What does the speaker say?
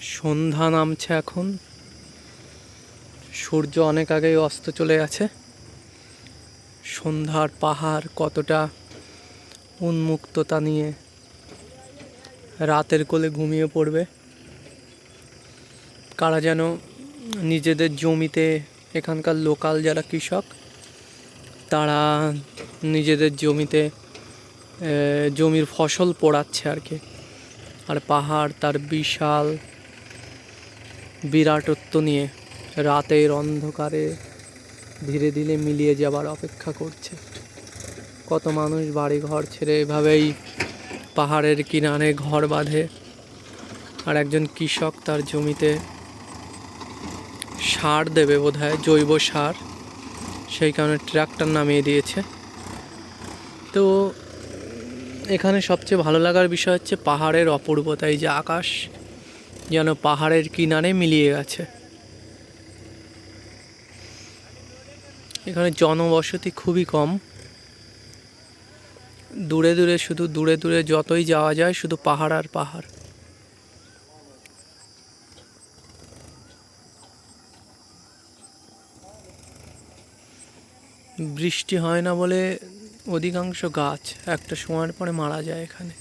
সন্ধ্যা নামছে এখন। সূর্য অনেক আগেই অস্ত চলে গেছে। সন্ধ্যার পাহাড় কতটা উন্মুক্ততা নিয়ে রাতের কোলে ঘুমিয়ে পড়বে। কারা যেন নিজেদের জমিতে, এখানকার লোকাল যারা কৃষক তারা নিজেদের জমিতে জমির ফসল পোড়াচ্ছে আর কি। আর পাহাড় তার বিশাল বিরাটত্ব নিয়ে রাতের অন্ধকারে ধীরে ধীরে মিলিয়ে যাবার অপেক্ষা করছে। কত মানুষ বাড়ি ঘর ছেড়ে এভাবেই পাহাড়ের কিনারে ঘর বাঁধে। আর একজন কৃষক তার জমিতে সার দেবে, বোধহয় জৈব সার, সেই কারণে ট্রাক্টর নামিয়ে দিয়েছে। তো এখানে সবচেয়ে ভালো লাগার বিষয় হচ্ছে পাহাড়ের অপূর্বতা। এই যে আকাশ যেন পাহাড়ের কিনারে মিলিয়ে গেছে। এখানে জনবসতি খুবই কম। দূরে দূরে, শুধু দূরে দূরে যতই যাওয়া যায় শুধু পাহাড় আর পাহাড়। বৃষ্টি হয় না বলে অধিকাংশ গাছ একটা সময়ের পরে মারা যায় এখানে।